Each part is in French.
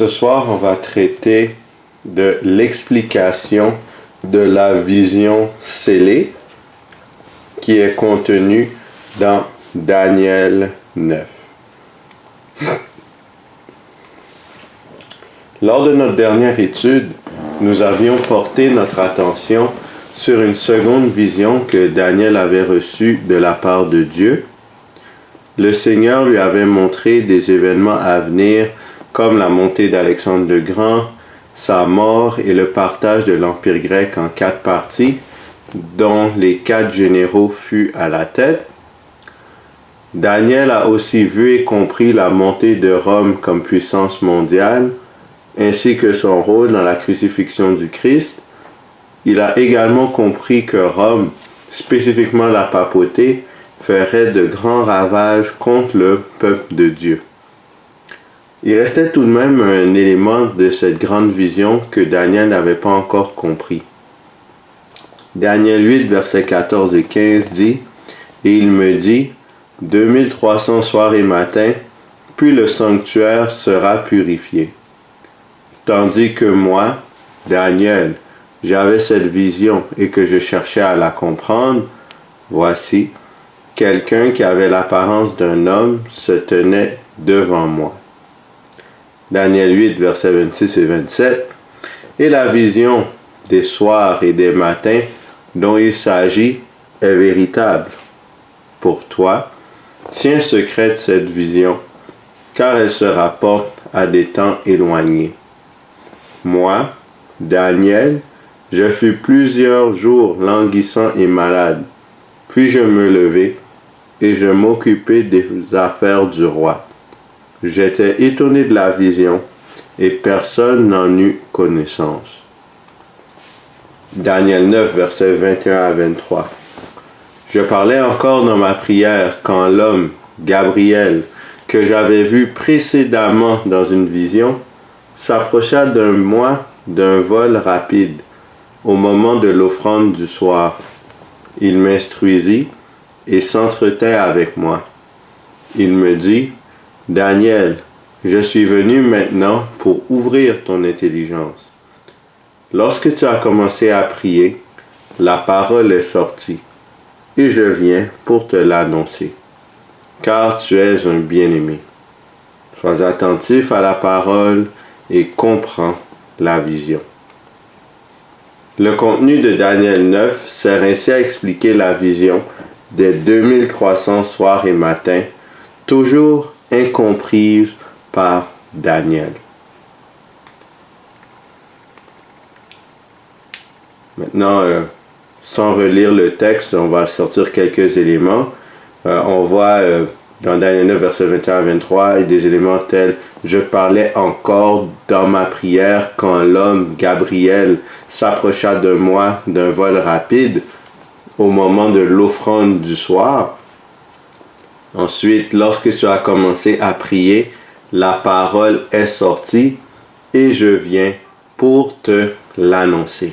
Ce soir, on va traiter de l'explication de la vision scellée qui est contenue dans Daniel 9. Lors de notre dernière étude, nous avions porté notre attention sur une seconde vision que Daniel avait reçue de la part de Dieu. Le Seigneur lui avait montré des événements à venir comme la montée d'Alexandre le Grand, sa mort et le partage de l'Empire grec en 4 parties, dont les 4 généraux furent à la tête. Daniel a aussi vu et compris la montée de Rome comme puissance mondiale, ainsi que son rôle dans la crucifixion du Christ. Il a également compris que Rome, spécifiquement la papauté, ferait de grands ravages contre le peuple de Dieu. Il restait tout de même un élément de cette grande vision que Daniel n'avait pas encore compris. Daniel 8, versets 14 et 15 dit « Et il me dit, 2300 soirs et matins, puis le sanctuaire sera purifié. Tandis que moi, Daniel, j'avais cette vision et que je cherchais à la comprendre, voici, quelqu'un qui avait l'apparence d'un homme se tenait devant moi. » Daniel 8, versets 26 et 27. Et la vision des soirs et des matins dont il s'agit est véritable. Pour toi, tiens secrète cette vision, car elle se rapporte à des temps éloignés. Moi, Daniel, je fus plusieurs jours languissant et malade. Puis je me levai et je m'occupais des affaires du roi. J'étais étonné de la vision et personne n'en eut connaissance. Daniel 9, versets 21 à 23. Je parlais encore dans ma prière quand l'homme, Gabriel, que j'avais vu précédemment dans une vision, s'approcha de moi d'un vol rapide au moment de l'offrande du soir. Il m'instruisit et s'entretint avec moi. Il me dit, « Daniel, je suis venu maintenant pour ouvrir ton intelligence. Lorsque tu as commencé à prier, la parole est sortie, et je viens pour te l'annoncer, car tu es un bien-aimé. Sois attentif à la parole et comprends la vision. » Le contenu de Daniel 9 sert ainsi à expliquer la vision des 2300 soirs et matins, toujours incomprise par Daniel. Maintenant, sans relire le texte, on va sortir quelques éléments. On voit dans Daniel 9, versets 21 à 23, des éléments tels « Je parlais encore dans ma prière quand l'homme, Gabriel, s'approcha de moi d'un vol rapide au moment de l'offrande du soir. » Ensuite, lorsque tu as commencé à prier, la parole est sortie et je viens pour te l'annoncer.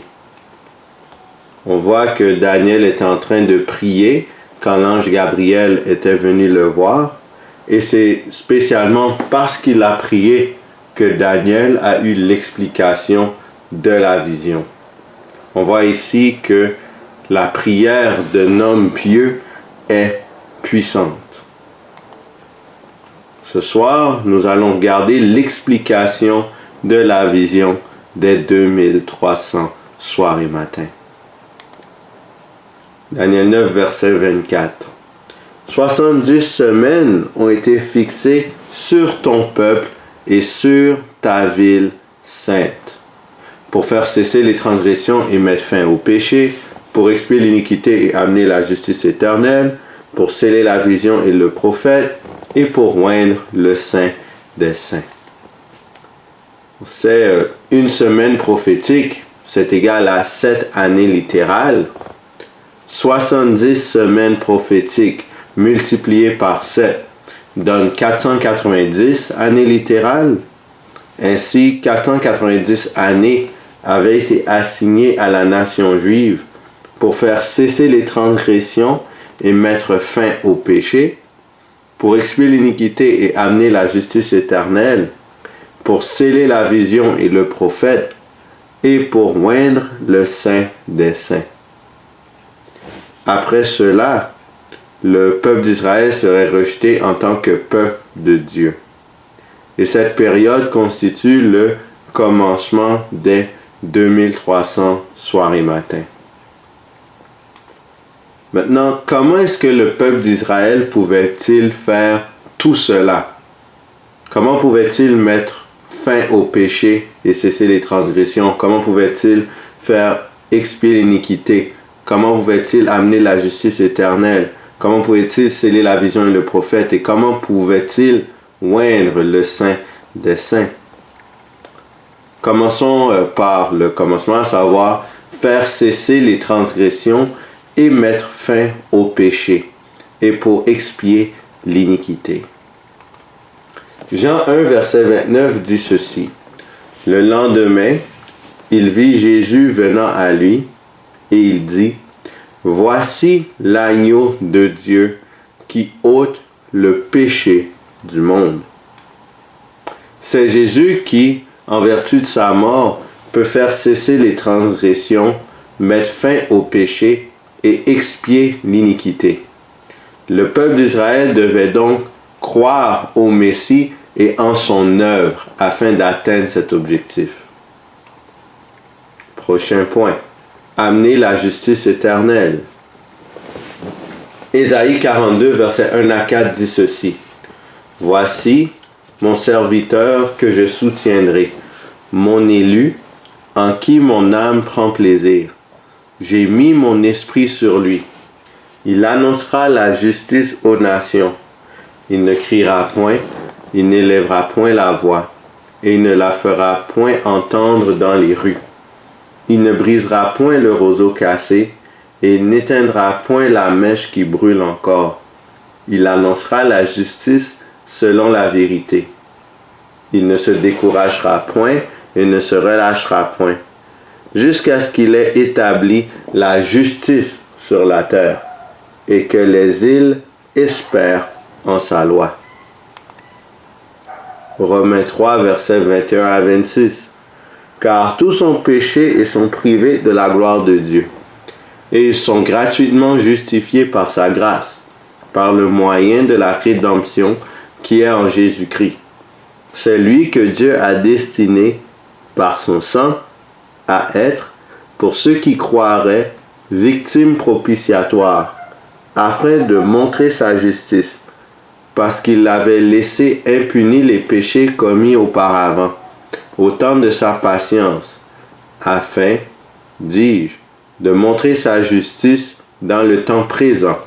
On voit que Daniel était en train de prier quand l'ange Gabriel était venu le voir. Et c'est spécialement parce qu'il a prié que Daniel a eu l'explication de la vision. On voit ici que la prière d'un homme pieux est puissante. Ce soir, nous allons regarder l'explication de la vision des 2300 soirs et matins. Daniel 9, verset 24. 70 semaines ont été fixées sur ton peuple et sur ta ville sainte, pour faire cesser les transgressions et mettre fin au péché, pour expier l'iniquité et amener la justice éternelle, pour sceller la vision et le prophète, et pour oindre le Saint des Saints. C'est une semaine prophétique, c'est égal à 7 années littérales. 70 semaines prophétiques multipliées par 7 donne 490 années littérales. Ainsi, 490 années avaient été assignées à la nation juive pour faire cesser les transgressions et mettre fin au péché, pour expier l'iniquité et amener la justice éternelle, pour sceller la vision et le prophète, et pour oindre le Saint des Saints. Après cela, le peuple d'Israël serait rejeté en tant que peuple de Dieu. Et cette période constitue le commencement des 2300 soirs et matins. Maintenant, comment est-ce que le peuple d'Israël pouvait-il faire tout cela? Comment pouvait-il mettre fin au péché et cesser les transgressions? Comment pouvait-il faire expier l'iniquité? Comment pouvait-il amener la justice éternelle? Comment pouvait-il sceller la vision et le prophète? Et comment pouvait-il oindre le Saint des Saints? Commençons par le commencement, à savoir faire cesser les transgressions et mettre fin au péché, et pour expier l'iniquité. Jean 1, verset 29 dit ceci. Le lendemain, il vit Jésus venant à lui, et il dit, « Voici l'agneau de Dieu qui ôte le péché du monde. » C'est Jésus qui, en vertu de sa mort, peut faire cesser les transgressions, mettre fin au péché et expier l'iniquité. Le peuple d'Israël devait donc croire au Messie et en son œuvre afin d'atteindre cet objectif. Prochain point. Amener la justice éternelle. Ésaïe 42, versets 1 à 4 dit ceci. « Voici mon serviteur que je soutiendrai, mon élu, en qui mon âme prend plaisir. J'ai mis mon esprit sur lui. Il annoncera la justice aux nations. Il ne criera point, il n'élèvera point la voix, et il ne la fera point entendre dans les rues. Il ne brisera point le roseau cassé, et il n'éteindra point la mèche qui brûle encore. Il annoncera la justice selon la vérité. Il ne se découragera point et ne se relâchera point, jusqu'à ce qu'il ait établi la justice sur la terre, et que les îles espèrent en sa loi. Romains 3, versets 21 à 26. Car tous ont péché et sont privés de la gloire de Dieu, et ils sont gratuitement justifiés par sa grâce, par le moyen de la rédemption qui est en Jésus-Christ. C'est lui que Dieu a destiné, par son sang, à être, pour ceux qui croiraient, victime propitiatoire, afin de montrer sa justice, parce qu'il avait laissé impunis les péchés commis auparavant, au temps de sa patience, afin, dis-je, de montrer sa justice dans le temps présent,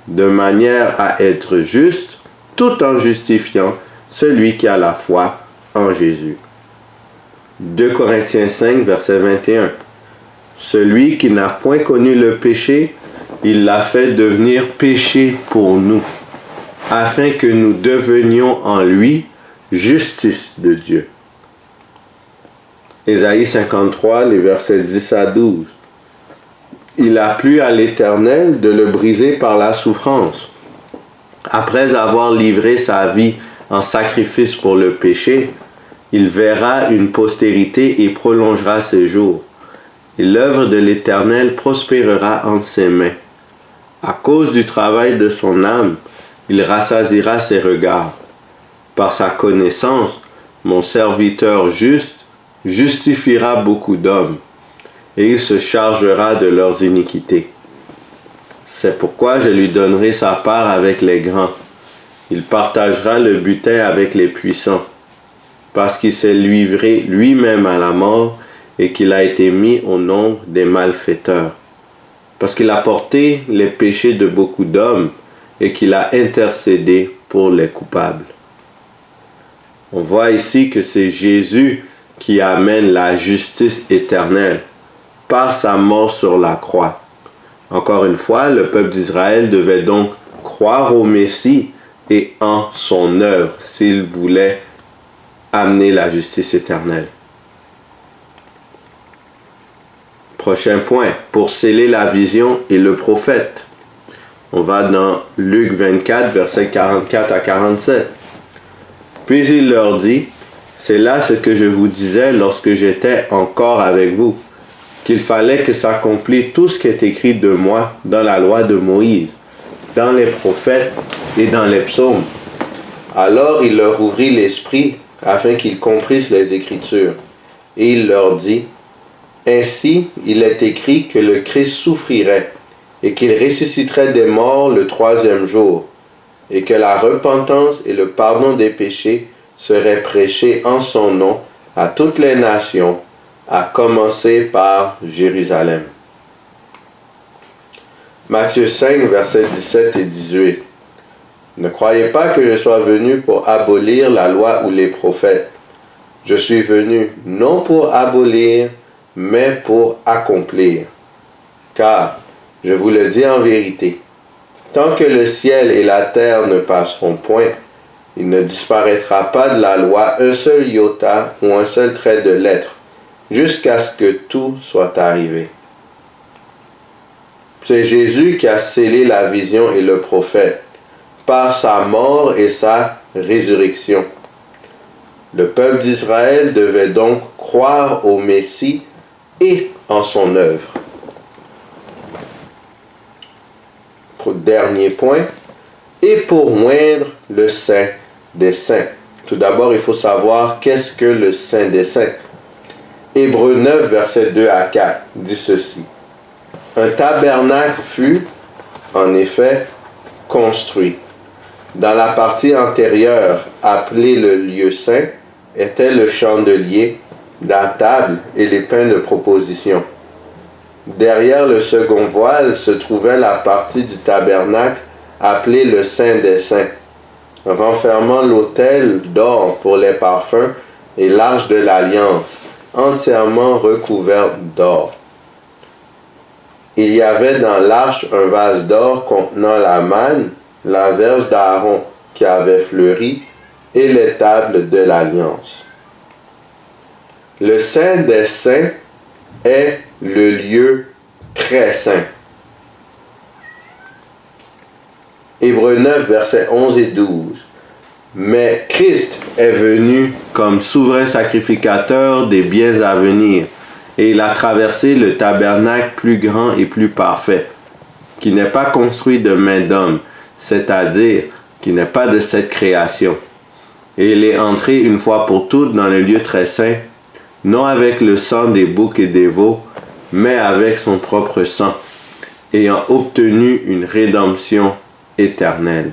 de manière à être juste, tout en justifiant celui qui a la foi en Jésus. 2 Corinthiens 5, verset 21. Celui qui n'a point connu le péché, il l'a fait devenir péché pour nous, afin que nous devenions en lui justice de Dieu. Ésaïe 53, les versets 10 à 12. Il a plu à l'Éternel de le briser par la souffrance. Après avoir livré sa vie en sacrifice pour le péché, il verra une postérité et prolongera ses jours. Et l'œuvre de l'Éternel prospérera entre ses mains. À cause du travail de son âme, il rassasiera ses regards. Par sa connaissance, mon serviteur juste justifiera beaucoup d'hommes, et il se chargera de leurs iniquités. C'est pourquoi je lui donnerai sa part avec les grands. Il partagera le butin avec les puissants, parce qu'il s'est livré lui-même à la mort et qu'il a été mis au nombre des malfaiteurs, parce qu'il a porté les péchés de beaucoup d'hommes et qu'il a intercédé pour les coupables. On voit ici que c'est Jésus qui amène la justice éternelle par sa mort sur la croix. Encore une fois, le peuple d'Israël devait donc croire au Messie et en son œuvre s'il voulait amener la justice éternelle. Prochain point, pour sceller la vision et le prophète. On va dans Luc 24, versets 44 à 47. Puis il leur dit, « C'est là ce que je vous disais lorsque j'étais encore avec vous, qu'il fallait que s'accomplisse tout ce qui est écrit de moi dans la loi de Moïse, dans les prophètes et dans les psaumes. Alors il leur ouvrit l'esprit afin qu'ils comprissent les Écritures. Et il leur dit, « Ainsi il est écrit que le Christ souffrirait et qu'il ressusciterait des morts le 3e jour, et que la repentance et le pardon des péchés seraient prêchés en son nom à toutes les nations, à commencer par Jérusalem. » Matthieu 5, versets 17 et 18. Ne croyez pas que je sois venu pour abolir la loi ou les prophètes. Je suis venu non pour abolir, mais pour accomplir. Car, je vous le dis en vérité, tant que le ciel et la terre ne passeront point, il ne disparaîtra pas de la loi un seul iota ou un seul trait de lettre, jusqu'à ce que tout soit arrivé. C'est Jésus qui a scellé la vision et le prophète, par sa mort et sa résurrection. Le peuple d'Israël devait donc croire au Messie et en son œuvre. Dernier point, et pour moindre le Saint des Saints. Tout d'abord, il faut savoir qu'est-ce que le Saint des Saints. Hébreux 9, versets 2 à 4 dit ceci. Un tabernacle fut, en effet, construit. Dans la partie antérieure, appelée le lieu saint, était le chandelier, la table et les pains de proposition. Derrière le second voile se trouvait la partie du tabernacle appelée le Saint des Saints, renfermant l'autel d'or pour les parfums et l'arche de l'Alliance, entièrement recouverte d'or. Il y avait dans l'arche un vase d'or contenant la manne, la verge d'Aaron qui avait fleuri et les tables de l'Alliance. Le Saint des Saints est le lieu très saint. Hébreux 9, versets 11 et 12. Mais Christ est venu comme souverain sacrificateur des biens à venir, et il a traversé le tabernacle plus grand et plus parfait, qui n'est pas construit de main d'homme, c'est-à-dire qui n'est pas de cette création. Et il est entré une fois pour toutes dans le lieu très saint, non avec le sang des boucs et des veaux, mais avec son propre sang, ayant obtenu une rédemption éternelle.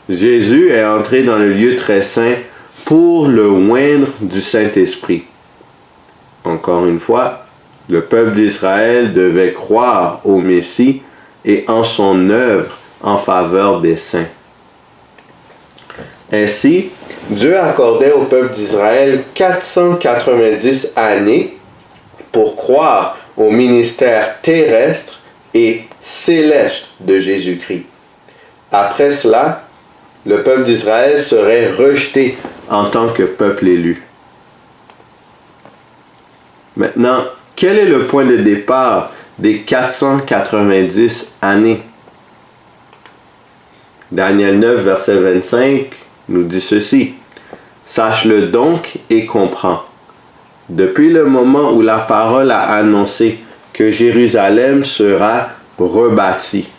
Jésus est entré dans le lieu très saint pour le oindre du Saint-Esprit. Encore une fois, le peuple d'Israël devait croire au Messie et en son œuvre en faveur des saints. Ainsi, Dieu accordait au peuple d'Israël 490 années pour croire au ministère terrestre et céleste de Jésus-Christ. Après cela, le peuple d'Israël serait rejeté en tant que peuple élu. Maintenant, quel est le point de départ des 490 années? Daniel 9, verset 25 nous dit ceci. « Sache-le donc et comprends. Depuis le moment où la parole a annoncé que Jérusalem sera rebâtie. »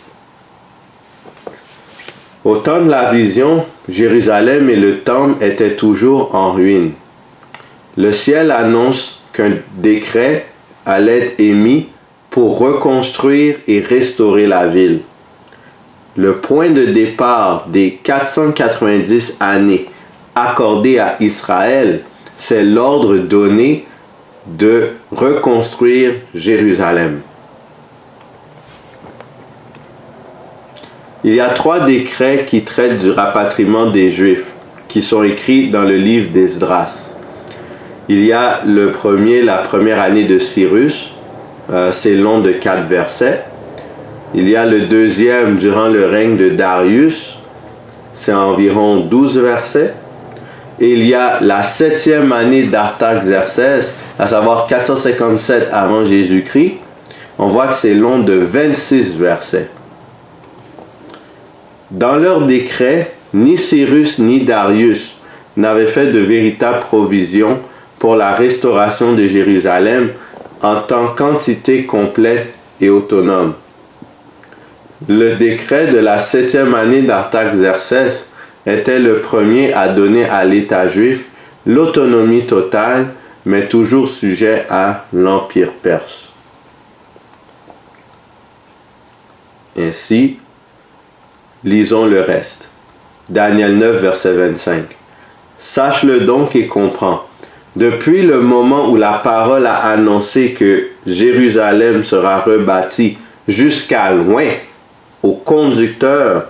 Au temps de la vision, Jérusalem et le temple étaient toujours en ruine. Le ciel annonce qu'un décret allait être émis pour reconstruire et restaurer la ville. Le point de départ des 490 années accordées à Israël, c'est l'ordre donné de reconstruire Jérusalem. Il y a 3 décrets qui traitent du rapatriement des Juifs, qui sont écrits dans le livre d'Esdras. Il y a le premier, la première année de Cyrus, c'est long de 4 versets. Il y a le deuxième durant le règne de Darius, c'est environ 12 versets. Et il y a la 7e année d'Artaxerxès, à savoir 457 avant Jésus-Christ. On voit que c'est long de 26 versets. Dans leur décret, ni Cyrus ni Darius n'avait fait de véritable provision pour la restauration de Jérusalem en tant qu'entité complète et autonome. Le décret de la 7e année d'Artaxerxès était le premier à donner à l'État juif l'autonomie totale, mais toujours sujet à l'Empire perse. Ainsi, lisons le reste. Daniel 9, verset 25. Sache-le donc et comprends. Depuis le moment où la parole a annoncé que Jérusalem sera rebâtie jusqu'à loin, au conducteur,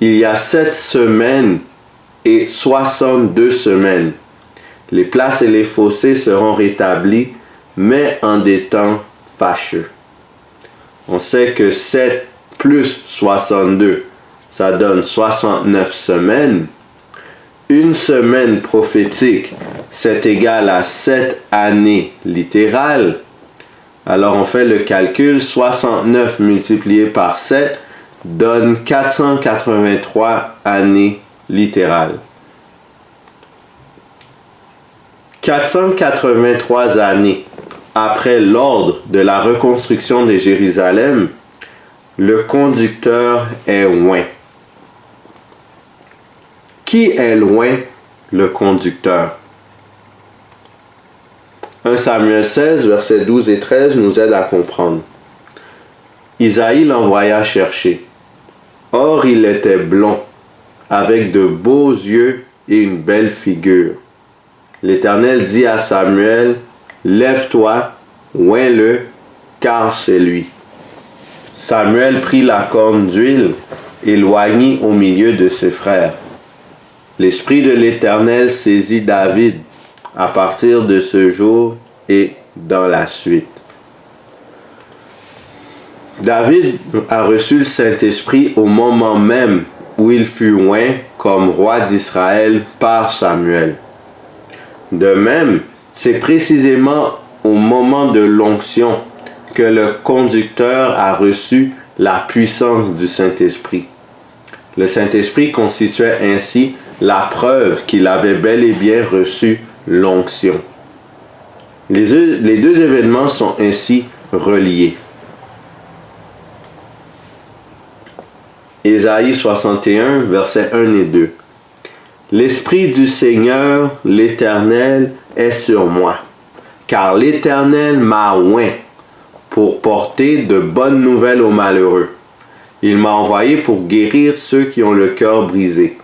il y a 7 semaines et 62 semaines. Les places et les fossés seront rétablis, mais en des temps fâcheux. On sait que 7 plus 62, ça donne 69 semaines. Une semaine prophétique, c'est égal à 7 années littérales. Alors on fait le calcul, 69 multiplié par 7 donne 483 années littérales. 483 années après l'ordre de la reconstruction de Jérusalem, le conducteur est loin. Qui est loin? Le conducteur. 1 Samuel 16, versets 12 et 13 nous aide à comprendre. Isaïe l'envoya chercher. Or, il était blond, avec de beaux yeux et une belle figure. L'Éternel dit à Samuel, « Lève-toi, oins-le, car c'est lui. » Samuel prit la corne d'huile et l'oignit au milieu de ses frères. L'Esprit de l'Éternel saisit David à partir de ce jour et dans la suite. David a reçu le Saint-Esprit au moment même où il fut oint comme roi d'Israël par Samuel. De même, c'est précisément au moment de l'onction que le conducteur a reçu la puissance du Saint-Esprit. Le Saint-Esprit constituait ainsi la preuve qu'il avait bel et bien reçu l'onction. Les deux événements sont ainsi reliés. Ésaïe 61, versets 1 et 2. L'Esprit du Seigneur, l'Éternel, est sur moi, car l'Éternel m'a oint pour porter de bonnes nouvelles aux malheureux. Il m'a envoyé pour guérir ceux qui ont le cœur brisé,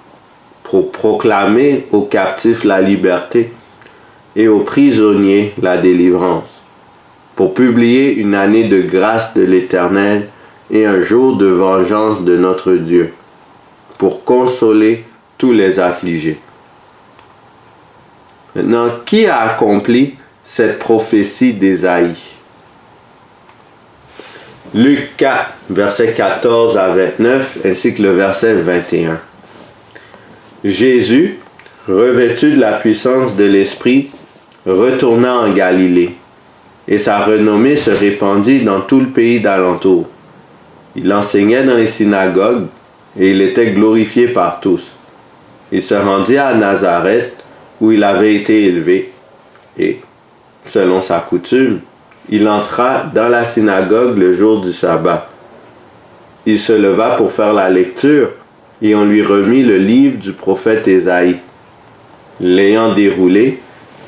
pour proclamer aux captifs la liberté et aux prisonniers la délivrance, pour publier une année de grâce de l'Éternel et un jour de vengeance de notre Dieu, pour consoler tous les affligés. Maintenant, qui a accompli cette prophétie d'Ésaïe? Luc 4, versets 14 à 29, ainsi que le verset 21. Jésus, revêtu de la puissance de l'Esprit, retourna en Galilée, et sa renommée se répandit dans tout le pays d'alentour. Il enseignait dans les synagogues, et il était glorifié par tous. Il se rendit à Nazareth, où il avait été élevé, et, selon sa coutume, il entra dans la synagogue le jour du sabbat. Il se leva pour faire la lecture, et on lui remit le livre du prophète Ésaïe. L'ayant déroulé,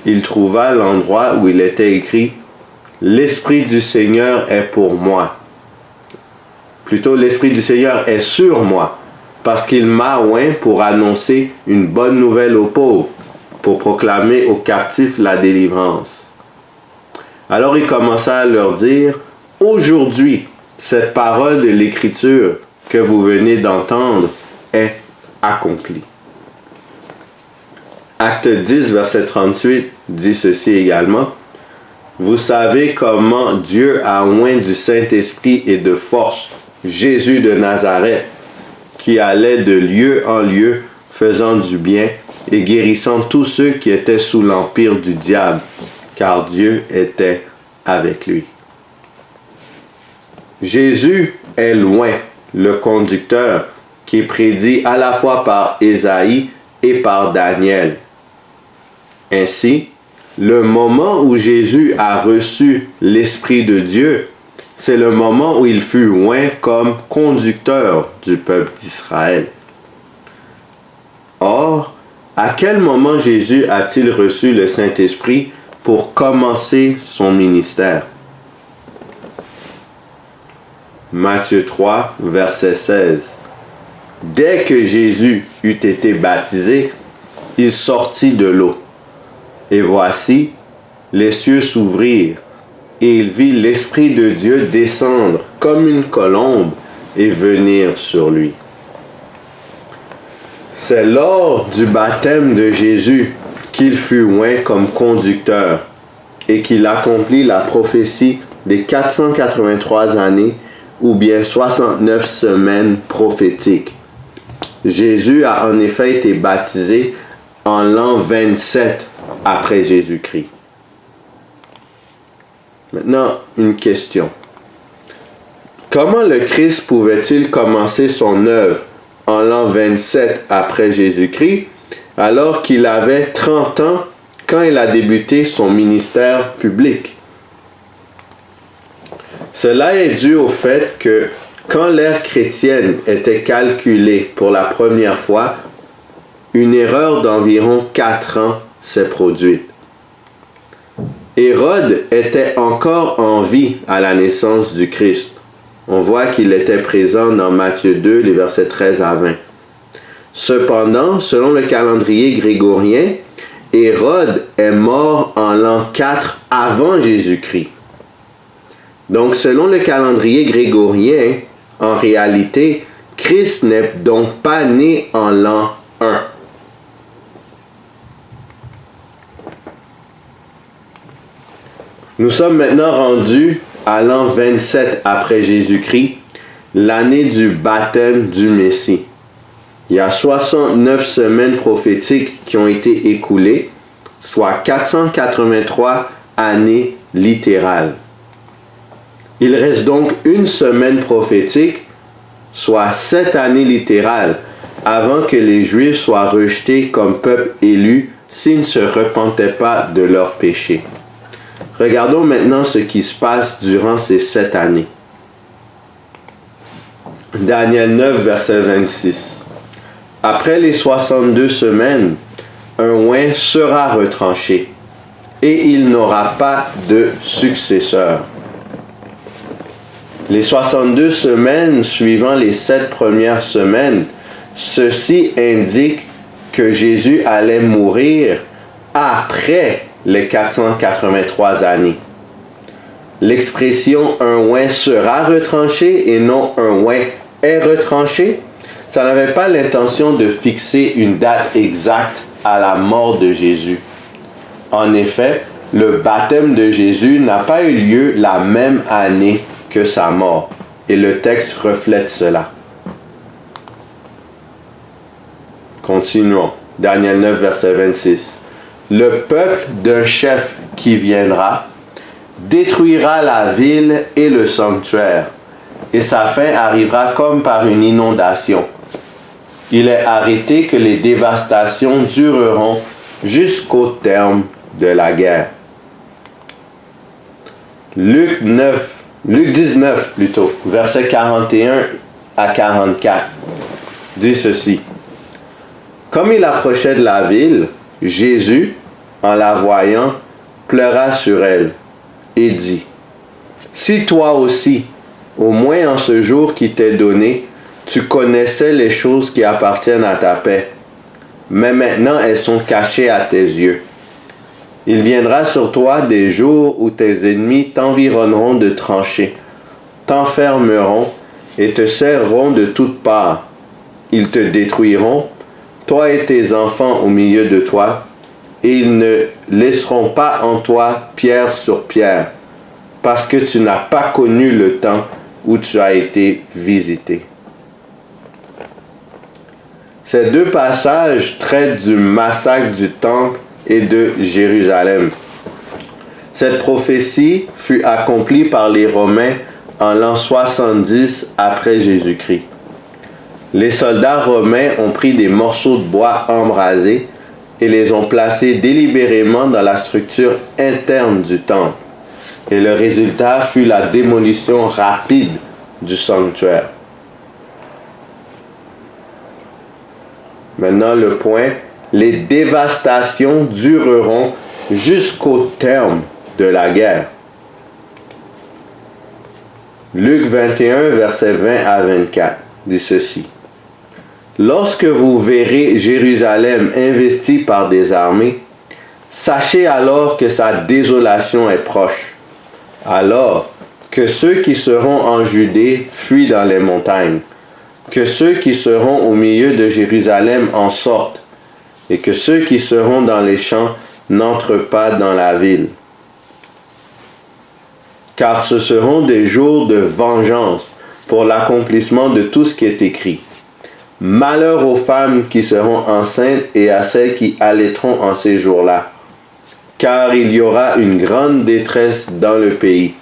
il trouva l'endroit où il était écrit « L'Esprit du Seigneur est pour moi ». Plutôt, l'Esprit du Seigneur est sur moi, parce qu'il m'a oint pour annoncer une bonne nouvelle aux pauvres, pour proclamer aux captifs la délivrance. Alors il commença à leur dire, « Aujourd'hui, cette parole de l'Écriture que vous venez d'entendre est accomplie. » Acte 10, verset 38 dit ceci également. « Vous savez comment Dieu a oint du Saint-Esprit et de force Jésus de Nazareth, qui allait de lieu en lieu, faisant du bien et guérissant tous ceux qui étaient sous l'empire du diable, car Dieu était avec lui. » Jésus est loin, le conducteur, qui est prédit à la fois par Ésaïe et par Daniel. Ainsi, le moment où Jésus a reçu l'Esprit de Dieu, c'est le moment où il fut oint comme conducteur du peuple d'Israël. Or, à quel moment Jésus a-t-il reçu le Saint-Esprit pour commencer son ministère? Matthieu 3, verset 16. Dès que Jésus eut été baptisé, il sortit de l'eau. Et voici, les cieux s'ouvrirent, et il vit l'Esprit de Dieu descendre comme une colombe et venir sur lui. C'est lors du baptême de Jésus qu'il fut oint comme conducteur et qu'il accomplit la prophétie des 483 années ou bien 69 semaines prophétiques. Jésus a en effet été baptisé en l'an 27 après Jésus-Christ. Maintenant, une question. Comment le Christ pouvait-il commencer son œuvre en l'an 27 après Jésus-Christ, alors qu'il avait 30 ans quand il a débuté son ministère public? Cela est dû au fait que quand l'ère chrétienne était calculée pour la première fois, une erreur d'environ 4 ans s'est produite. Hérode était encore en vie à la naissance du Christ. On voit qu'il était présent dans Matthieu 2, les versets 13 à 20. Cependant, selon le calendrier grégorien, Hérode est mort en l'an 4 avant Jésus-Christ. Donc, selon le calendrier grégorien, en réalité, Christ n'est donc pas né en l'an 1. Nous sommes maintenant rendus à l'an 27 après Jésus-Christ, l'année du baptême du Messie. Il y a 69 semaines prophétiques qui ont été écoulées, soit 483 années littérales. Il reste donc une semaine prophétique, soit 7 années littérales, avant que les Juifs soient rejetés comme peuple élu s'ils ne se repentaient pas de leurs péchés. Regardons maintenant ce qui se passe durant ces 7 années. Daniel 9, verset 26. Après les 62 semaines, un oint sera retranché, et il n'aura pas de successeur. Les 62 semaines suivant les 7 premières semaines, ceci indique que Jésus allait mourir après les 483 années. L'expression « un oint sera retranché » et non « un oint est retranché », ça n'avait pas l'intention de fixer une date exacte à la mort de Jésus. En effet, le baptême de Jésus n'a pas eu lieu la même année que sa mort, et le texte reflète cela. Continuons. Daniel 9, verset 26. Le peuple d'un chef qui viendra détruira la ville et le sanctuaire, et sa fin arrivera comme par une inondation. Il est arrêté que les dévastations dureront jusqu'au terme de la guerre. Luc 19 plutôt, versets 41 à 44, dit ceci. Comme il approchait de la ville, Jésus, en la voyant, pleura sur elle et dit, « Si toi aussi, au moins en ce jour qui t'est donné, tu connaissais les choses qui appartiennent à ta paix, mais maintenant elles sont cachées à tes yeux. Il viendra sur toi des jours où tes ennemis t'environneront de tranchées, t'enfermeront et te serreront de toutes parts. Ils te détruiront, toi et tes enfants au milieu de toi, et ils ne laisseront pas en toi pierre sur pierre, parce que tu n'as pas connu le temps où tu as été visité. » Ces deux passages traitent du massacre du temple et de Jérusalem. Cette prophétie fut accomplie par les Romains en l'an 70 après Jésus-Christ. Les soldats romains ont pris des morceaux de bois embrasés et les ont placés délibérément dans la structure interne du temple. Et le résultat fut la démolition rapide du sanctuaire. Maintenant le point, les dévastations dureront jusqu'au terme de la guerre. Luc 21, versets 20 à 24 dit ceci. Lorsque vous verrez Jérusalem investie par des armées, sachez alors que sa désolation est proche. Alors que ceux qui seront en Judée fuient dans les montagnes, que ceux qui seront au milieu de Jérusalem en sortent, et que ceux qui seront dans les champs n'entrent pas dans la ville. Car ce seront des jours de vengeance pour l'accomplissement de tout ce qui est écrit. Malheur aux femmes qui seront enceintes et à celles qui allaiteront en ces jours-là, car il y aura une grande détresse dans le pays,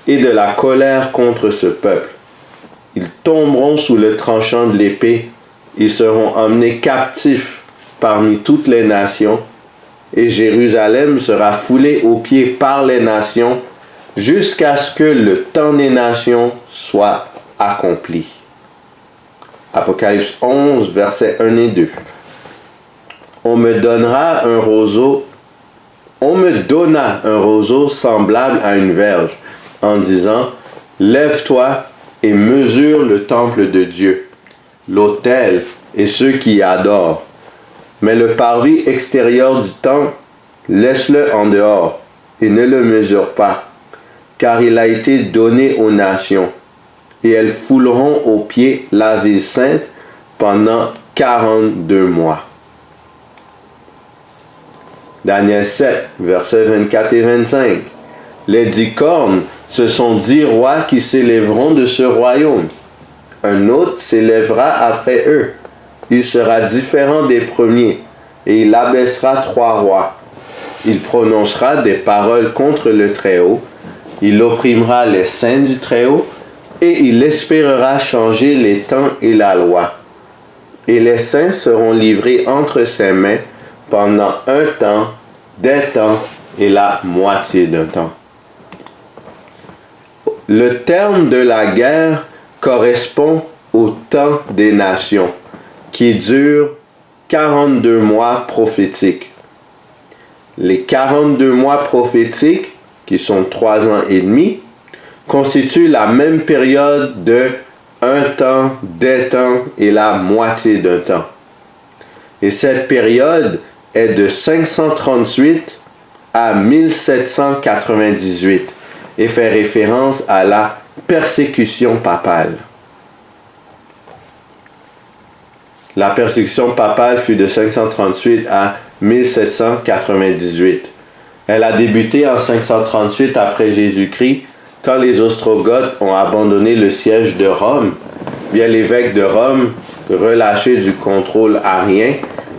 et de la colère contre ce peuple. Ils tomberont sous le tranchant de l'épée, ils seront emmenés captifs parmi toutes les nations, et Jérusalem sera foulée aux pieds par les nations, jusqu'à ce que le temps des nations soit accompli. Apocalypse 11, versets 1 et 2. On me donna un roseau semblable à une verge, en disant, lève-toi et mesure le temple de Dieu, l'autel et ceux qui y adorent. Mais le parvis extérieur du temple, laisse-le en dehors et ne le mesure pas, car il a été donné aux nations, et elles fouleront aux pieds la ville sainte pendant 42 mois. Daniel 7, versets 24 et 25. Les 10 cornes, ce sont 10 rois qui s'élèveront de ce royaume. Un autre s'élèvera après eux. Il sera différent des premiers, et il abaissera 3 rois. Il prononcera des paroles contre le Très-Haut. Il opprimera les saints du Très-Haut, et il espérera changer les temps et la loi. Et les saints seront livrés entre ses mains pendant un temps, des temps et la moitié d'un temps. Le terme de la guerre correspond au temps des nations, qui dure 42 mois prophétiques. Les 42 mois prophétiques, qui sont 3 ans et demi, constituent la même période de un temps, des temps et la moitié d'un temps. Et cette période est de 538 à 1798 et fait référence à la persécution papale. La persécution papale fut de 538 à 1798. Elle a débuté en 538 après Jésus-Christ, quand les Ostrogoths ont abandonné le siège de Rome. Bien, l'évêque de Rome, relâché du contrôle arien,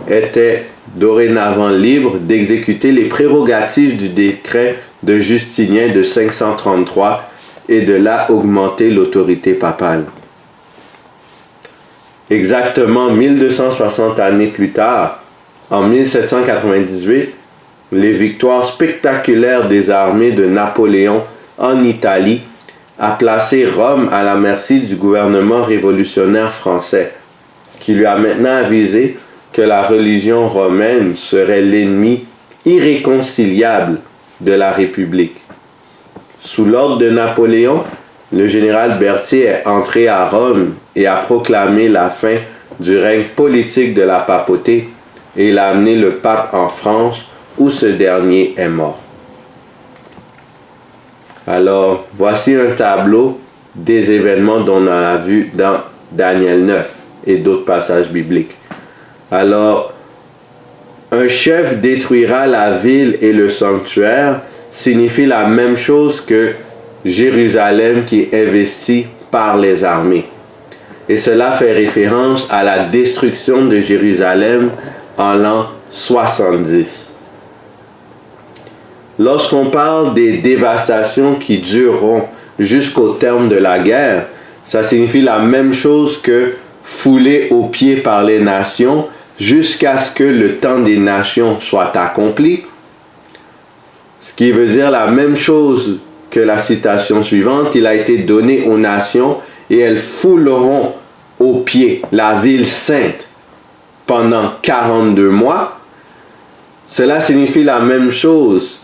était dorénavant libre d'exécuter les prérogatives du décret de Justinien de 533 et de là augmenter l'autorité papale. Exactement 1260 années plus tard, en 1798, les victoires spectaculaires des armées de Napoléon en Italie a placé Rome à la merci du gouvernement révolutionnaire français, qui lui a maintenant avisé que la religion romaine serait l'ennemi irréconciliable de la République. Sous l'ordre de Napoléon, le général Berthier est entré à Rome et a proclamé la fin du règne politique de la papauté, et il a amené le pape en France, où ce dernier est mort. Alors, voici un tableau des événements dont on a vu dans Daniel 9 et d'autres passages bibliques. Alors, un chef détruira la ville et le sanctuaire signifie la même chose que Jérusalem qui est investie par les armées. Et cela fait référence à la destruction de Jérusalem en l'an 70. Lorsqu'on parle des dévastations qui dureront jusqu'au terme de la guerre, ça signifie la même chose que fouler aux pieds par les nations, jusqu'à ce que le temps des nations soit accompli. Ce qui veut dire la même chose que la citation suivante. Il a été donné aux nations et elles fouleront aux pieds la ville sainte pendant 42 mois. Cela signifie la même chose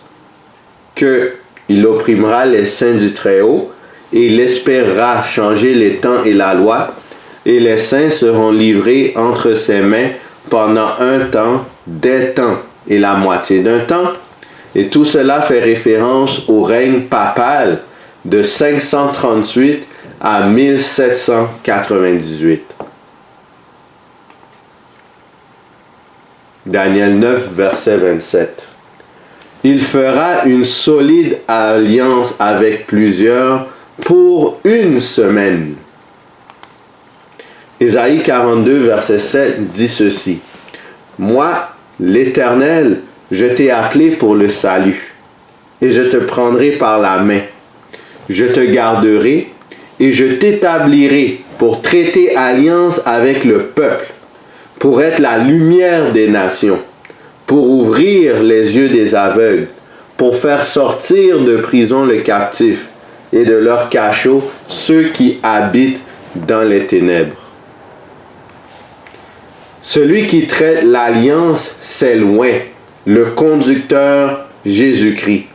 qu'il opprimera les saints du Très-Haut et il espérera changer les temps et la loi, et les saints seront livrés entre ses mains pendant un temps, des temps et la moitié d'un temps. Et tout cela fait référence au règne papal de 538 à 1798. Daniel 9, verset 27. Il fera une solide alliance avec plusieurs pour une semaine. Ésaïe 42, verset 7 dit ceci. Moi, l'Éternel, je t'ai appelé pour le salut, et je te prendrai par la main. Je te garderai, et je t'établirai pour traiter alliance avec le peuple, pour être la lumière des nations, pour ouvrir les yeux des aveugles, pour faire sortir de prison les captifs, et de leur cachot ceux qui habitent dans les ténèbres. Celui qui traite l'alliance, c'est loin, le conducteur Jésus-Christ.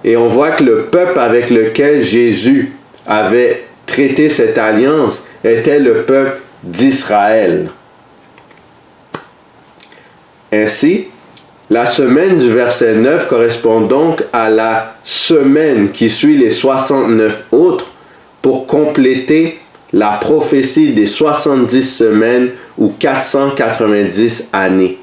Et on voit que le peuple avec lequel Jésus avait traité cette alliance était le peuple d'Israël. Ainsi, la semaine du verset 9 correspond donc à la semaine qui suit les 69 autres pour compléter la prophétie des 70 semaines ou 490 années.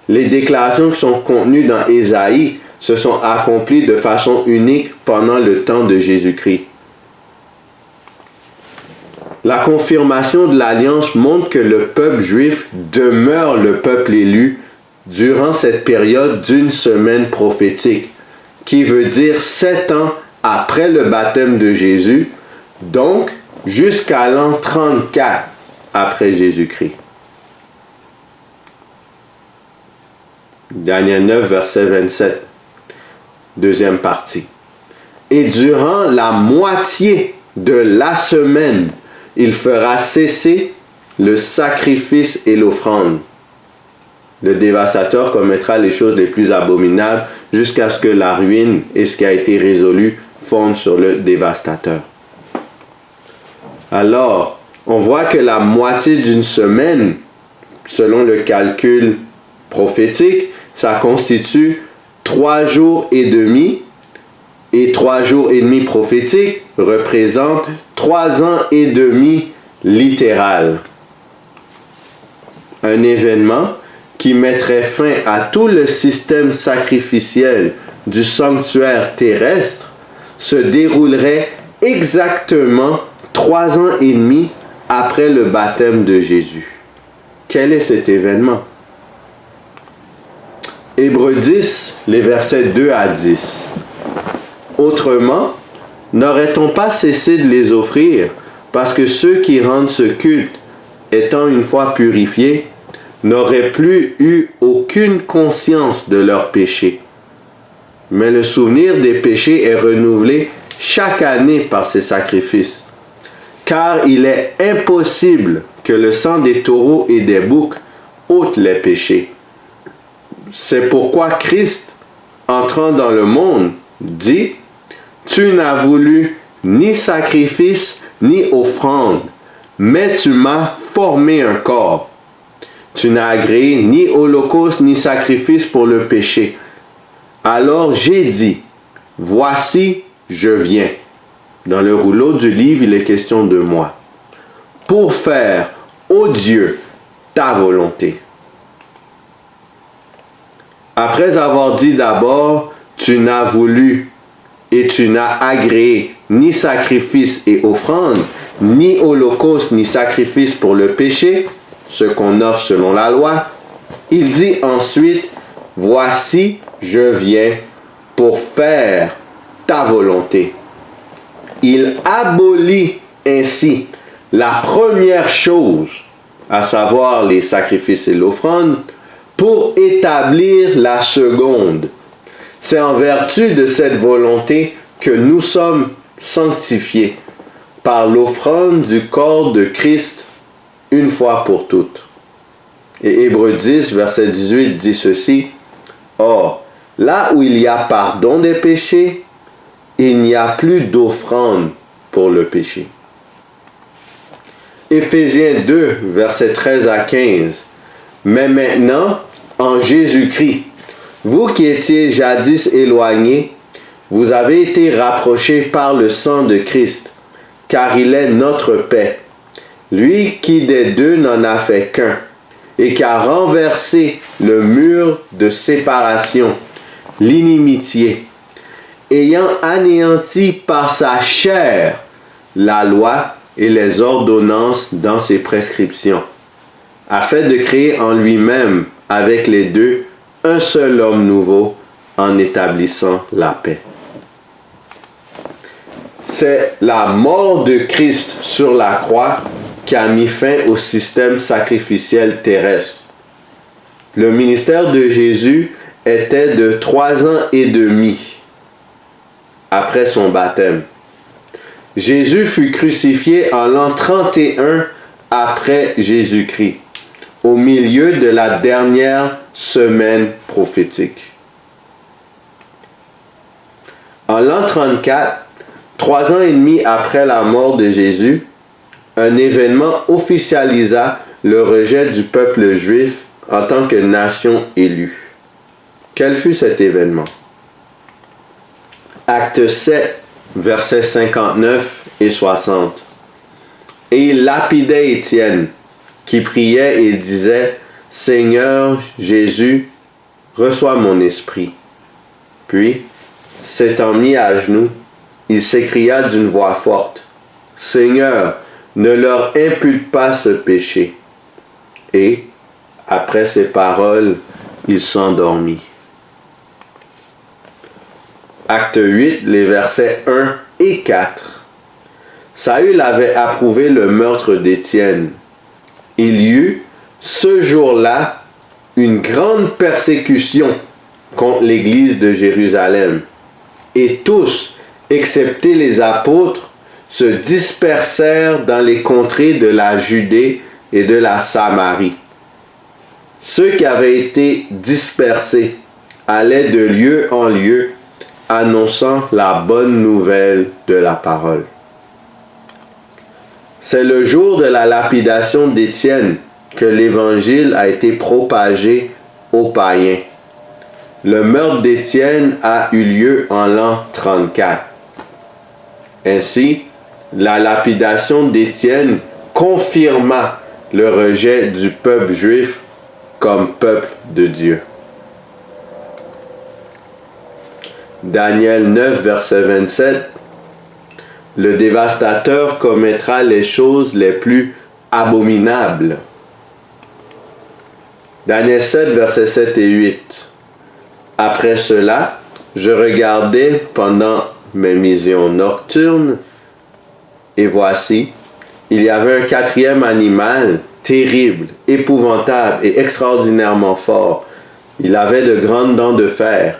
Les déclarations qui sont contenues dans Ésaïe se sont accomplies de façon unique pendant le temps de Jésus-Christ. La confirmation de l'alliance montre que le peuple juif demeure le peuple élu durant cette période d'une semaine prophétique, qui veut dire 7 ans après le baptême de Jésus, donc jusqu'à l'an 34 après Jésus-Christ. Daniel 9, verset 27, deuxième partie. Et durant la moitié de la semaine, il fera cesser le sacrifice et l'offrande. Le dévastateur commettra les choses les plus abominables jusqu'à ce que la ruine et ce qui a été résolu fondent sur le dévastateur. Alors, on voit que la moitié d'une semaine, selon le calcul prophétique, ça constitue 3 jours et demi, et 3 jours et demi prophétiques représentent 3 ans et demi littéral. Un événement qui mettrait fin à tout le système sacrificiel du sanctuaire terrestre se déroulerait exactement 3 ans et demi après le baptême de Jésus. Quel est cet événement? Hébreux 10, les versets 2 à 10. Autrement, n'aurait-on pas cessé de les offrir, parce que ceux qui rendent ce culte, étant une fois purifiés, n'auraient plus eu aucune conscience de leurs péchés. Mais le souvenir des péchés est renouvelé chaque année par ces sacrifices, car il est impossible que le sang des taureaux et des boucs ôte les péchés. C'est pourquoi Christ, entrant dans le monde, dit « Tu n'as voulu ni sacrifice ni offrande, mais tu m'as formé un corps. Tu n'as agréé ni holocauste ni sacrifice pour le péché. Alors j'ai dit, voici, je viens. » Dans le rouleau du livre, il est question de moi. Pour faire, ô Dieu, ta volonté. Après avoir dit d'abord, tu n'as voulu et tu n'as agréé ni sacrifice et offrande, ni holocauste ni sacrifice pour le péché, ce qu'on offre selon la loi, il dit ensuite, voici, je viens pour faire ta volonté. Il abolit ainsi la première chose à savoir les sacrifices et l'offrande, pour établir la seconde. C'est en vertu de cette volonté que nous sommes sanctifiés par l'offrande du corps de Christ une fois pour toutes. Et Hébreux 10, verset 18 dit ceci: Or, là où il y a pardon des péchés, il n'y a plus d'offrande pour le péché. Éphésiens 2, versets 13 à 15. Mais maintenant, en Jésus-Christ, vous qui étiez jadis éloignés, vous avez été rapprochés par le sang de Christ, car il est notre paix. Lui qui des deux n'en a fait qu'un, et qui a renversé le mur de séparation, l'inimitié, ayant anéanti par sa chair la loi et les ordonnances dans ses prescriptions, afin de créer en lui-même, avec les deux, un seul homme nouveau, en établissant la paix. C'est la mort de Christ sur la croix qui a mis fin au système sacrificiel terrestre. Le ministère de Jésus était de 3 ans et demi après son baptême. Jésus fut crucifié en l'an 31 après Jésus-Christ, au milieu de la dernière semaine prophétique. En l'an 34, 3 ans et demi après la mort de Jésus, un événement officialisa le rejet du peuple juif en tant que nation élue. Quel fut cet événement? Acte 7, versets 59 et 60. Et il lapidait Étienne, qui priait et disait: Seigneur Jésus, reçois mon esprit. Puis, s'étant mis à genoux, il s'écria d'une voix forte: Seigneur, ne leur impute pas ce péché. Et, après ces paroles, il s'endormit. Acte 8, les versets 1 et 4. Saül avait approuvé le meurtre d'Étienne. Il y eut, ce jour-là, une grande persécution contre l'église de Jérusalem. Et tous, excepté les apôtres, se dispersèrent dans les contrées de la Judée et de la Samarie. Ceux qui avaient été dispersés allaient de lieu en lieu, annonçant la bonne nouvelle de la parole. C'est le jour de la lapidation d'Étienne que l'évangile a été propagé aux païens. Le meurtre d'Étienne a eu lieu en l'an 34. Ainsi, la lapidation d'Étienne confirma le rejet du peuple juif comme peuple de Dieu. Daniel 9, verset 27. Le dévastateur commettra les choses les plus abominables. Daniel 7, versets 7 et 8. Après cela, je regardais pendant mes visions nocturnes, et voici, il y avait un 4e animal, terrible, épouvantable et extraordinairement fort. Il avait de grandes dents de fer.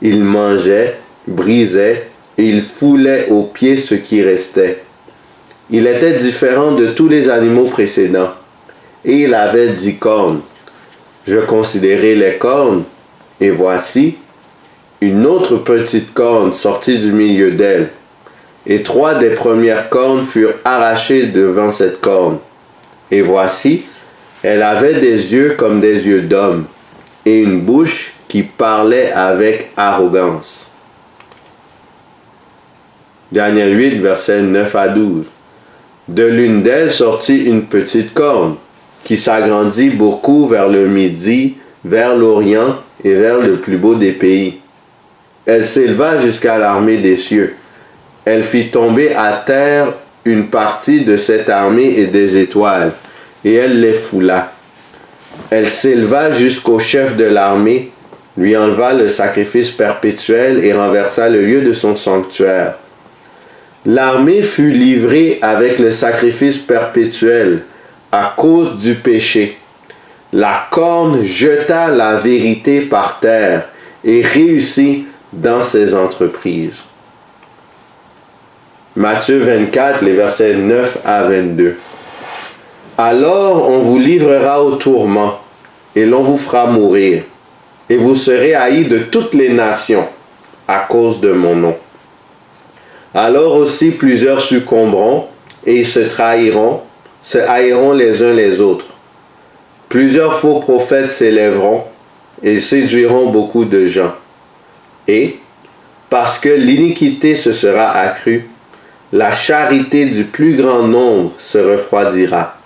Il mangeait, brisait, et il foulait aux pieds ce qui restait. Il était différent de tous les animaux précédents, et il avait 10 cornes. Je considérai les cornes, et voici, une autre petite corne sortit du milieu d'elle, et 3 des premières cornes furent arrachées devant cette corne. Et voici, elle avait des yeux comme des yeux d'homme, et une bouche qui parlait avec arrogance. Daniel 8, versets 9 à 12. De l'une d'elles sortit une petite corne, qui s'agrandit beaucoup vers le midi, vers l'Orient et vers le plus beau des pays. Elle s'éleva jusqu'à l'armée des cieux. Elle fit tomber à terre une partie de cette armée et des étoiles, et elle les foula. Elle s'éleva jusqu'au chef de l'armée, lui enleva le sacrifice perpétuel et renversa le lieu de son sanctuaire. L'armée fut livrée avec le sacrifice perpétuel à cause du péché, la corne jeta la vérité par terre et réussit dans ses entreprises. Matthieu 24, les versets 9 à 22. Alors on vous livrera au tourment, et l'on vous fera mourir, et vous serez haïs de toutes les nations à cause de mon nom. Alors aussi plusieurs succomberont, et ils se haïront les uns les autres. Plusieurs faux prophètes s'élèveront, et séduiront beaucoup de gens. Et, parce que l'iniquité se sera accrue, la charité du plus grand nombre se refroidira.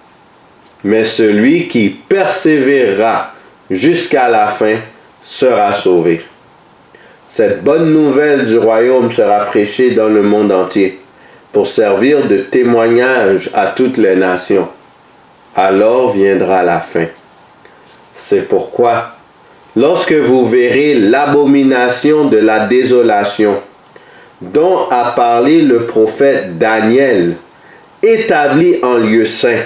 Mais celui qui persévérera jusqu'à la fin sera sauvé. Cette bonne nouvelle du royaume sera prêchée dans le monde entier pour servir de témoignage à toutes les nations. Alors viendra la fin. C'est pourquoi, lorsque vous verrez l'abomination de la désolation, dont a parlé le prophète Daniel, établi en lieu saint,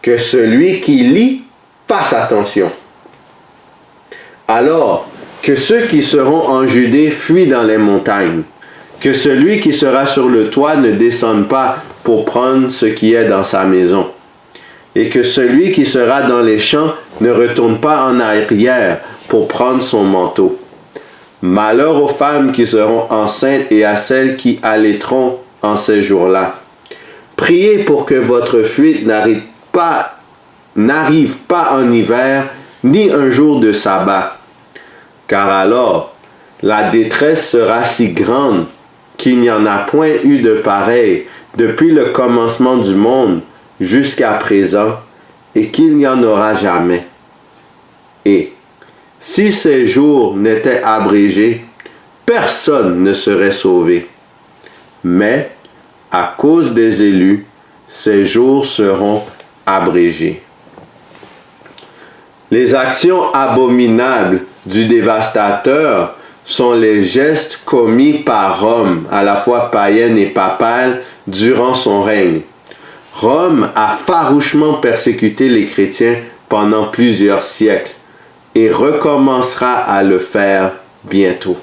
que celui qui lit fasse attention. Alors, que ceux qui seront en Judée fuient dans les montagnes, que celui qui sera sur le toit ne descende pas pour prendre ce qui est dans sa maison, et que celui qui sera dans les champs ne retourne pas en arrière pour prendre son manteau. Malheur aux femmes qui seront enceintes et à celles qui allaiteront en ces jours-là. Priez pour que votre fuite n'arrive pas en hiver, ni un jour de sabbat. Car alors, la détresse sera si grande qu'il n'y en a point eu de pareil depuis le commencement du monde jusqu'à présent, et qu'il n'y en aura jamais. Et si ces jours n'étaient abrégés, personne ne serait sauvé. Mais, à cause des élus, ces jours seront abrégés. Les actions abominables du dévastateur sont les gestes commis par Rome, à la fois païenne et papale, durant son règne. Rome a farouchement persécuté les chrétiens pendant plusieurs siècles et recommencera à le faire bientôt.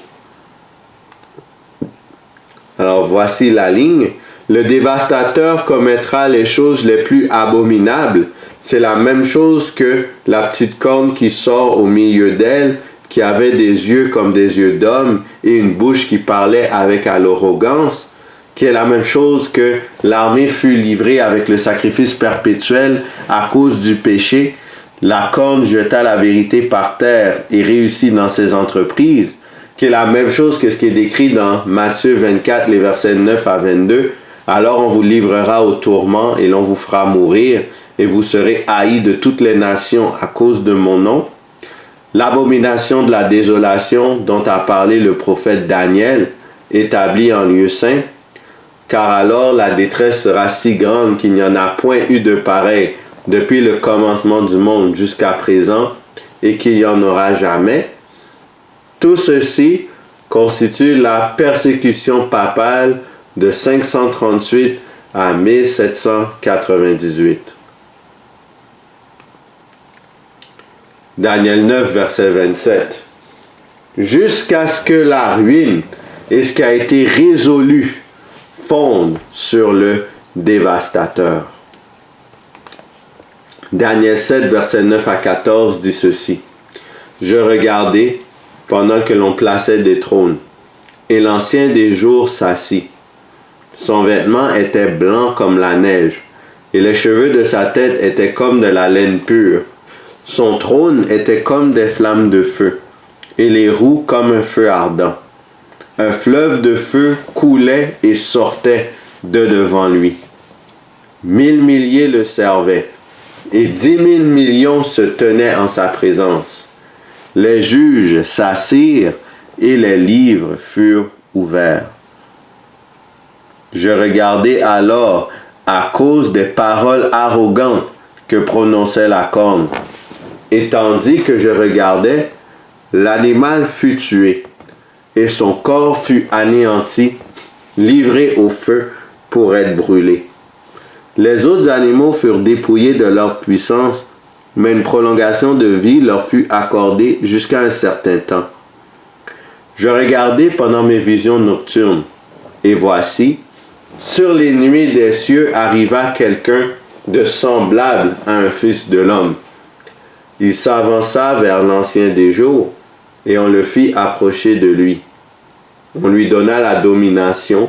Alors voici la ligne. Le dévastateur commettra les choses les plus abominables. C'est la même chose que la petite corne qui sort au milieu d'elle, qui avait des yeux comme des yeux d'homme et une bouche qui parlait avec l'arrogance, qui est la même chose que l'armée fut livrée avec le sacrifice perpétuel à cause du péché. La corne jeta la vérité par terre et réussit dans ses entreprises, qui est la même chose que ce qui est décrit dans Matthieu 24, les versets 9 à 22. Alors on vous livrera au tourment et l'on vous fera mourir, et vous serez haïs de toutes les nations à cause de mon nom. L'abomination de la désolation dont a parlé le prophète Daniel, établi en lieu saint, car alors la détresse sera si grande qu'il n'y en a point eu de pareil depuis le commencement du monde jusqu'à présent, et qu'il n'y en aura jamais. Tout ceci constitue la persécution papale de 538 à 1798. Daniel 9, verset 27. Jusqu'à ce que la ruine et ce qui a été résolu fondent sur le dévastateur. Daniel 7, verset 9 à 14 dit ceci. Je regardai pendant que l'on plaçait des trônes, et l'ancien des jours s'assit. Son vêtement était blanc comme la neige, et les cheveux de sa tête étaient comme de la laine pure. Son trône était comme des flammes de feu, et les roues comme un feu ardent. Un fleuve de feu coulait et sortait de devant lui. 1000 milliers le servaient, et 10 000 millions se tenaient en sa présence. Les juges s'assirent, et les livres furent ouverts. Je regardai alors à cause des paroles arrogantes que prononçait la corne. Et tandis que je regardais, l'animal fut tué, et son corps fut anéanti, livré au feu pour être brûlé. Les autres animaux furent dépouillés de leur puissance, mais une prolongation de vie leur fut accordée jusqu'à un certain temps. Je regardai pendant mes visions nocturnes, et voici, sur les nuées des cieux arriva quelqu'un de semblable à un fils de l'homme. Il s'avança vers l'Ancien des jours, et on le fit approcher de lui. On lui donna la domination,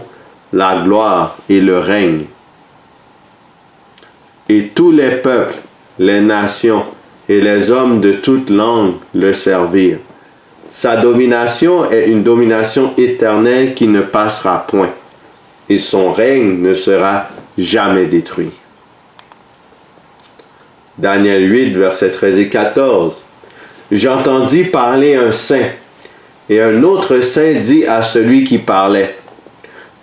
la gloire et le règne. Et tous les peuples, les nations et les hommes de toute langue le servirent. Sa domination est une domination éternelle qui ne passera point, et son règne ne sera jamais détruit. Daniel 8, versets 13 et 14. J'entendis parler un saint, et un autre saint dit à celui qui parlait,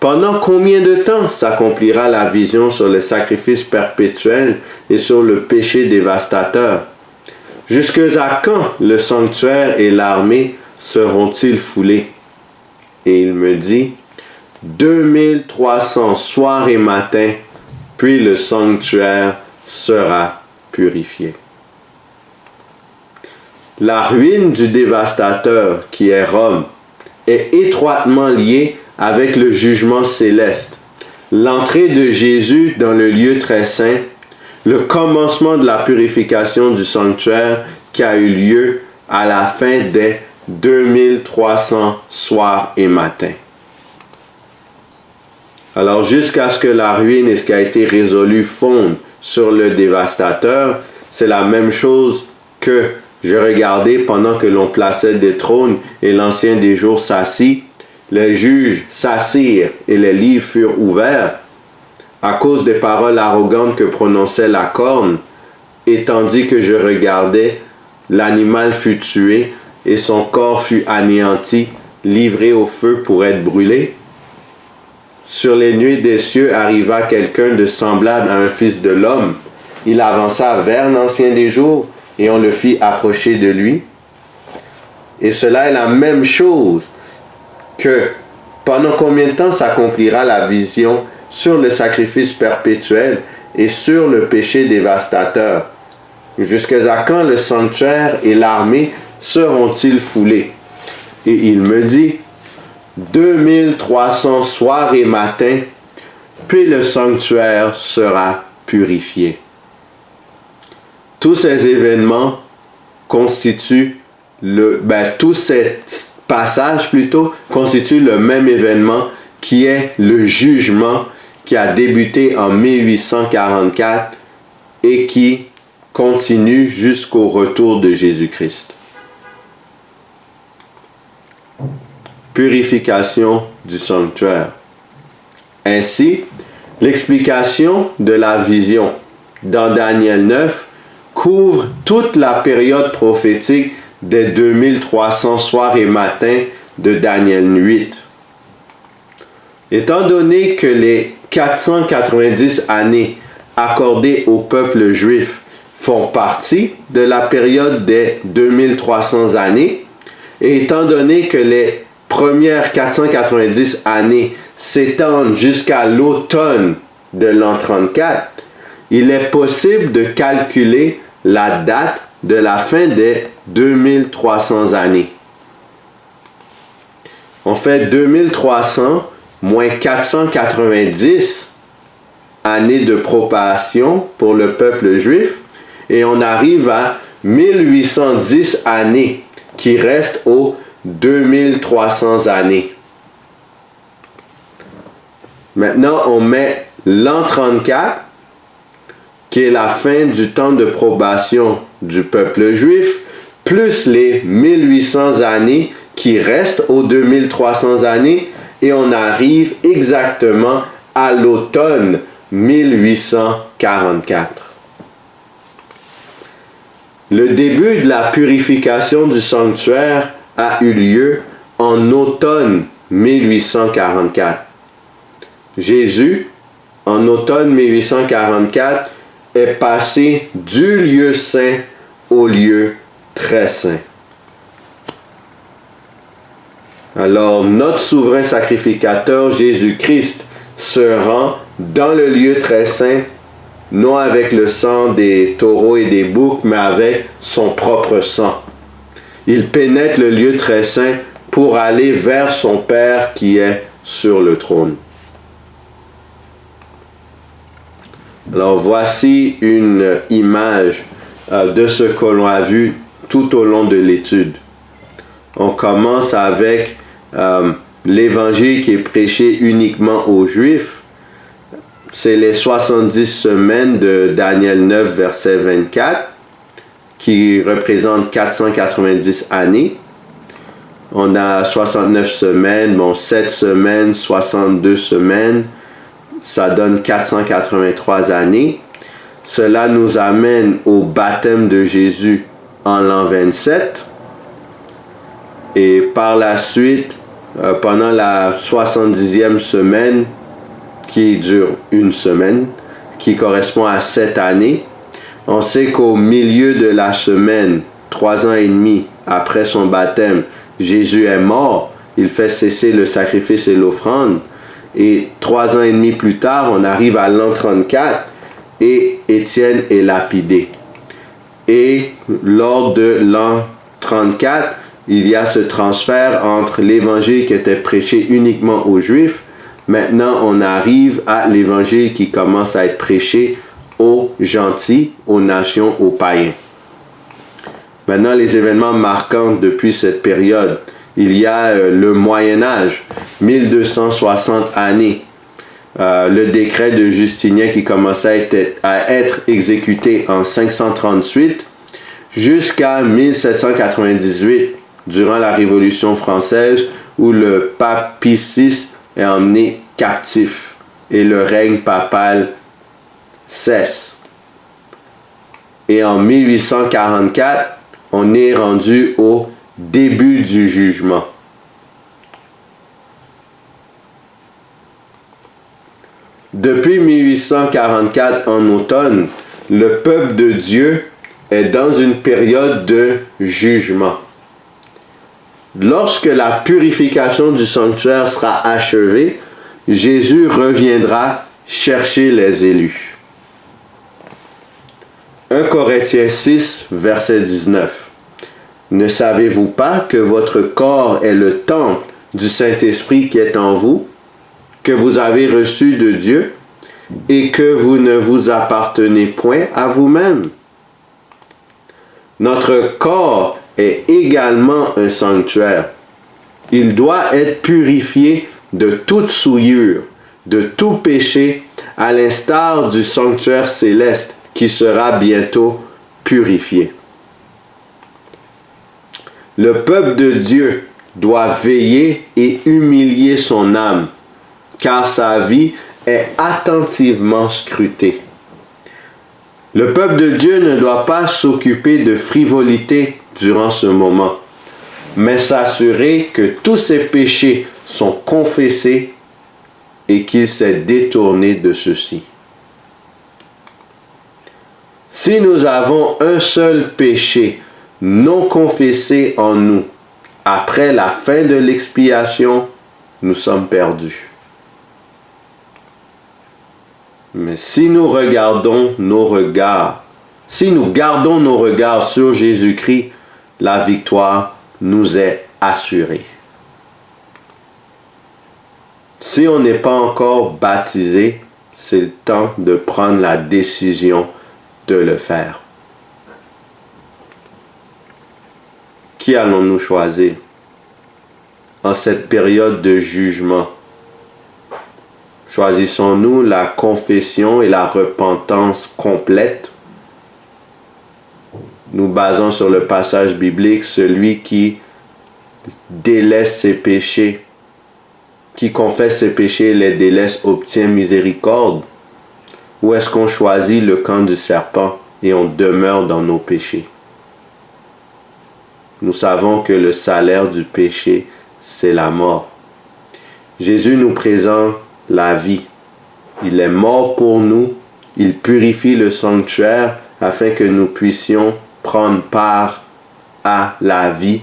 pendant combien de temps s'accomplira la vision sur le sacrifice perpétuel et sur le péché dévastateur? Jusqu'à quand le sanctuaire et l'armée seront-ils foulés? Et il me dit, 2300 soir et matin, puis le sanctuaire sera purifié. La ruine du dévastateur, qui est Rome, est étroitement liée avec le jugement céleste, l'entrée de Jésus dans le lieu très saint, le commencement de la purification du sanctuaire qui a eu lieu à la fin des 2300 soirs et matins. Alors jusqu'à ce que la ruine et ce qui a été résolu fondent sur le dévastateur, c'est la même chose que je regardais pendant que l'on plaçait des trônes et l'Ancien des jours s'assit. Les juges s'assirent et les livres furent ouverts à cause des paroles arrogantes que prononçait la corne, et tandis que je regardais, l'animal fut tué et son corps fut anéanti, livré au feu pour être brûlé. Sur les nuées des cieux arriva quelqu'un de semblable à un fils de l'homme. Il avança vers l'Ancien des jours et on le fit approcher de lui. Et cela est la même chose que pendant combien de temps s'accomplira la vision sur le sacrifice perpétuel et sur le péché dévastateur? Jusqu'à quand le sanctuaire et l'armée seront-ils foulés? Et il me dit, 2300 soirs et matins, puis le sanctuaire sera purifié. Tous ces événements constituent tous ces passages constituent le même événement qui est le jugement qui a débuté en 1844 et qui continue jusqu'au retour de Jésus-Christ. Purification du sanctuaire. Ainsi, l'explication de la vision dans Daniel 9 couvre toute la période prophétique des 2300 soirs et matins de Daniel 8. Étant donné que les 490 années accordées au peuple juif font partie de la période des 2300 années, et étant donné que les premières 490 années s'étendent jusqu'à l'automne de l'an 34, il est possible de calculer la date de la fin des 2300 années. On fait 2300 moins 490 années de propagation pour le peuple juif et on arrive à 1810 années qui restent aux 2300 années. Maintenant, on met l'an 34 qui est la fin du temps de probation du peuple juif, plus les 1800 années qui restent aux 2300 années, et on arrive exactement à l'automne 1844. Le début de la purification du sanctuaire a eu lieu en automne 1844. Jésus, en automne 1844, est passé du lieu saint au lieu très saint. Alors, notre souverain sacrificateur Jésus-Christ se rend dans le lieu très saint non avec le sang des taureaux et des boucs, mais avec son propre sang. Il pénètre le lieu très saint pour aller vers son Père qui est sur le trône. Alors voici une image de ce que l'on a vu tout au long de l'étude. On commence avec l'évangile qui est prêché uniquement aux Juifs. C'est les 70 semaines de Daniel 9, verset 24, qui représentent 490 années. On a 69 semaines, 7 semaines, 62 semaines. Ça donne 483 années. Cela nous amène au baptême de Jésus en l'an 27. Et par la suite, pendant la 70e semaine, qui dure une semaine, qui correspond à 7 années, on sait qu'au milieu de la semaine, 3 ans et demi après son baptême, Jésus est mort. Il fait cesser le sacrifice et l'offrande. Et 3 ans et demi plus tard, on arrive à l'an 34 et Étienne est lapidé. Et lors de l'an 34, il y a ce transfert entre l'évangile qui était prêché uniquement aux Juifs. Maintenant, on arrive à l'évangile qui commence à être prêché aux gentils, aux nations, aux païens. Maintenant, les événements marquants depuis cette période. Il y a le Moyen-Âge, 1260 années. Le décret de Justinien qui commençait à être exécuté en 538 jusqu'à 1798, durant la Révolution française, où le pape Pie VI est emmené captif et le règne papal cesse. Et en 1844, on est rendu au début du jugement. Depuis 1844 en automne, le peuple de Dieu est dans une période de jugement. Lorsque la purification du sanctuaire sera achevée, Jésus reviendra chercher les élus. 1 Corinthiens 6, verset 19. Ne savez-vous pas que votre corps est le temple du Saint-Esprit qui est en vous, que vous avez reçu de Dieu, et que vous ne vous appartenez point à vous-même? Notre corps est également un sanctuaire. Il doit être purifié de toute souillure, de tout péché, à l'instar du sanctuaire céleste qui sera bientôt purifié. Le peuple de Dieu doit veiller et humilier son âme, car sa vie est attentivement scrutée. Le peuple de Dieu ne doit pas s'occuper de frivolité durant ce moment, mais s'assurer que tous ses péchés sont confessés et qu'il s'est détourné de ceux-ci. Si nous avons un seul péché non confessé en nous, après la fin de l'expiation, nous sommes perdus. Mais si nous gardons nos regards sur Jésus-Christ, la victoire nous est assurée. Si on n'est pas encore baptisé, c'est le temps de prendre la décision de le faire. Qui allons-nous choisir en cette période de jugement? Choisissons-nous la confession et la repentance complète? Nous basons sur le passage biblique, celui qui délaisse ses péchés, qui confesse ses péchés et les délaisse obtient miséricorde? Ou est-ce qu'on choisit le camp du serpent et on demeure dans nos péchés? Nous savons que le salaire du péché, c'est la mort. Jésus nous présente la vie. Il est mort pour nous. Il purifie le sanctuaire afin que nous puissions prendre part à la vie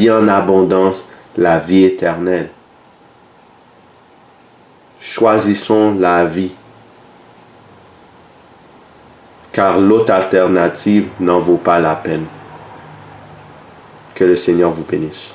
en abondance, la vie éternelle. Choisissons la vie. car l'autre alternative n'en vaut pas la peine. Que le Seigneur vous bénisse.